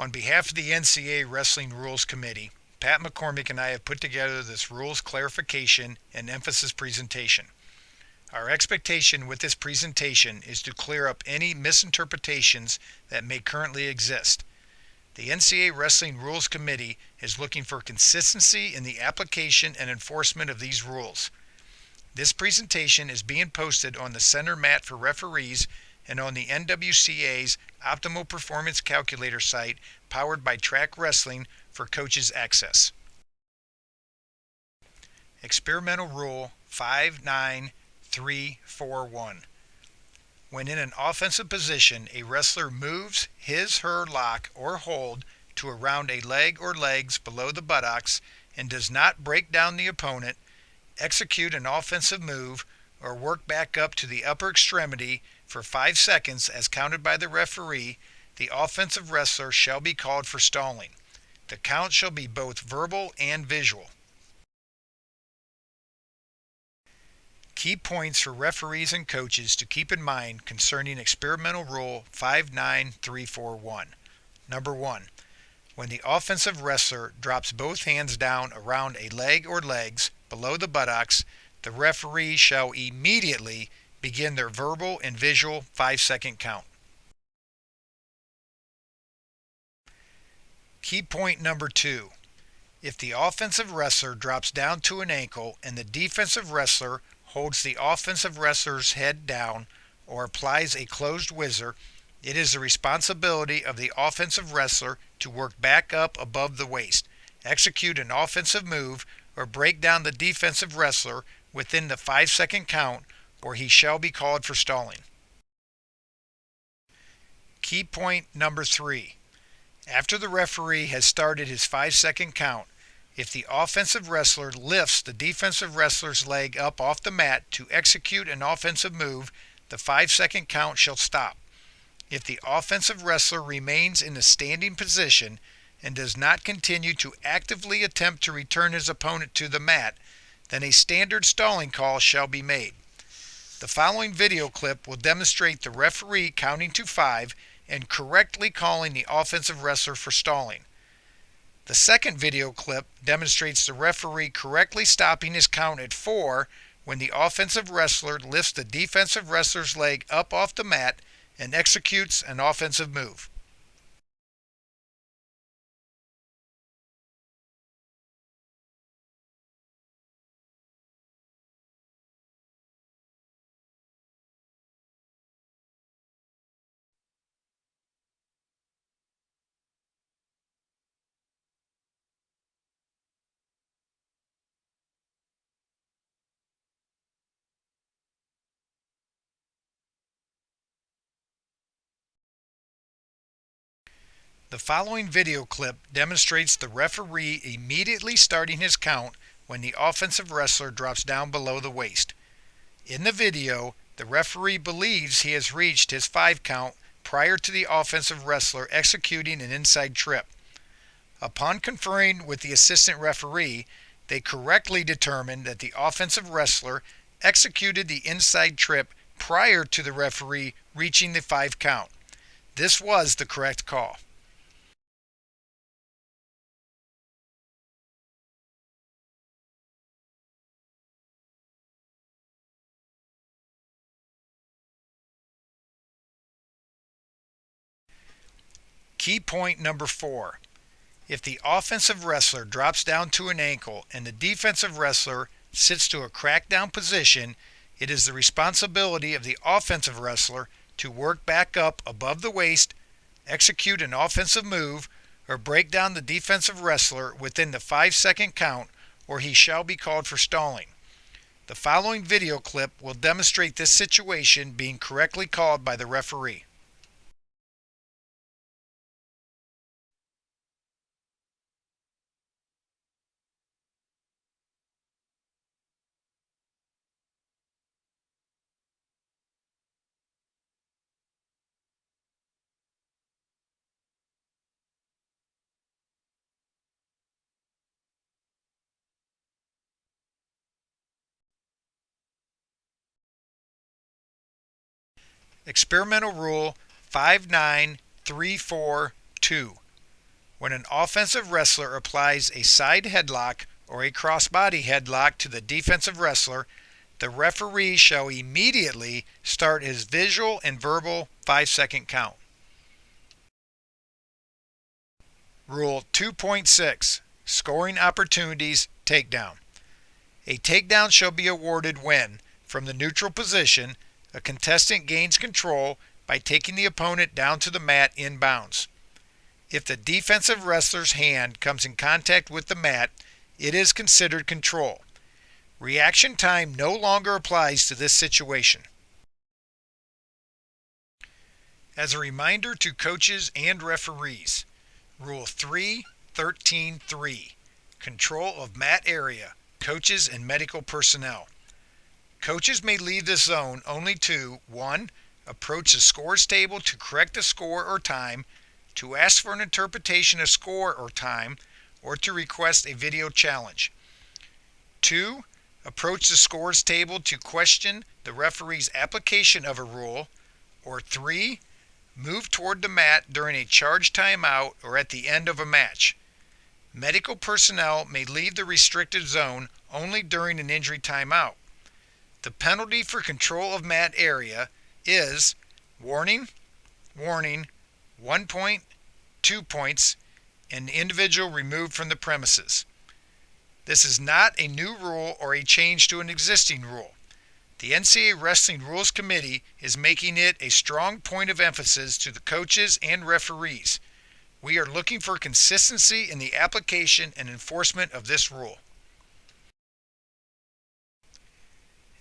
On behalf of the NCAA Wrestling Rules Committee, Pat McCormick and I have put together this rules clarification and emphasis presentation. Our expectation with this presentation is to clear up any misinterpretations that may currently exist. The NCAA Wrestling Rules Committee is looking for consistency in the application and enforcement of these rules. This presentation is being posted on the center mat for referees and on the NWCA's Optimal Performance Calculator site powered by Track Wrestling for coaches' access. Experimental Rule 59341. When in an offensive position, a wrestler moves his/her lock or hold to around a leg or legs below the buttocks and does not break down the opponent, execute an offensive move, or work back up to the upper extremity for 5 seconds as counted by the referee, the offensive wrestler shall be called for stalling. The count shall be both verbal and visual. Key points for referees and coaches to keep in mind concerning Experimental Rule 59341. Number 1. When the offensive wrestler drops both hands down around a leg or legs below the buttocks, the referee shall immediately begin their verbal and visual 5-second count. Key point number 2. If the offensive wrestler drops down to an ankle and the defensive wrestler holds the offensive wrestler's head down or applies a closed whizzer, it is the responsibility of the offensive wrestler to work back up above the waist, execute an offensive move, or break down the defensive wrestler within the 5-second count, or he shall be called for stalling. Key point number 3. After the referee has started his 5-second count, if the offensive wrestler lifts the defensive wrestler's leg up off the mat to execute an offensive move, the 5-second count shall stop. If the offensive wrestler remains in a standing position and does not continue to actively attempt to return his opponent to the mat, then a standard stalling call shall be made. The following video clip will demonstrate the referee counting to 5 and correctly calling the offensive wrestler for stalling. The second video clip demonstrates the referee correctly stopping his count at 4 when the offensive wrestler lifts the defensive wrestler's leg up off the mat and executes an offensive move. The following video clip demonstrates the referee immediately starting his count when the offensive wrestler drops down below the waist. In the video, the referee believes he has reached his 5 count prior to the offensive wrestler executing an inside trip. Upon conferring with the assistant referee, they correctly determined that the offensive wrestler executed the inside trip prior to the referee reaching the 5 count. This was the correct call. Key point number 4. If the offensive wrestler drops down to an ankle and the defensive wrestler sits to a crackdown position, it is the responsibility of the offensive wrestler to work back up above the waist, execute an offensive move, or break down the defensive wrestler within the 5-second count, or he shall be called for stalling. The following video clip will demonstrate this situation being correctly called by the referee. Experimental Rule 59342. When an offensive wrestler applies a side headlock or a crossbody headlock to the defensive wrestler, the referee shall immediately start his visual and verbal 5-second count. Rule 2.6 Scoring Opportunities Takedown. A takedown shall be awarded when, from the neutral position, a contestant gains control by taking the opponent down to the mat inbounds. If the defensive wrestler's hand comes in contact with the mat, it is considered control. Reaction time no longer applies to this situation. As a reminder to coaches and referees, Rule 3.13.3 Control of mat area, coaches and medical personnel. Coaches may leave this zone only to 1. Approach the scores table to correct a score or time, to ask for an interpretation of score or time, or to request a video challenge. 2. Approach the scores table to question the referee's application of a rule, or 3. Move toward the mat during a charged timeout or at the end of a match. Medical personnel may leave the restricted zone only during an injury timeout. The penalty for control of mat area is warning, 1 point, 2 points, and the individual removed from the premises. This is not a new rule or a change to an existing rule. The NCAA Wrestling Rules Committee is making it a strong point of emphasis to the coaches and referees. We are looking for consistency in the application and enforcement of this rule.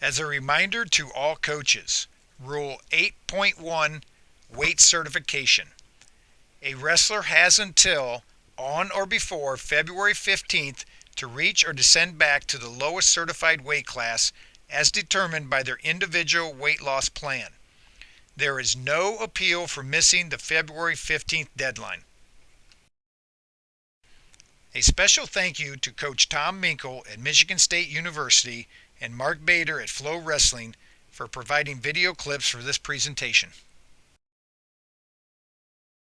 As a reminder to all coaches, Rule 8.1 Weight Certification. A wrestler has until on or before February 15th to reach or descend back to the lowest certified weight class as determined by their individual weight loss plan. There is no appeal for missing the February 15th deadline. A special thank you to Coach Tom Minkle at Michigan State University and Mark Bader at Flow Wrestling for providing video clips for this presentation.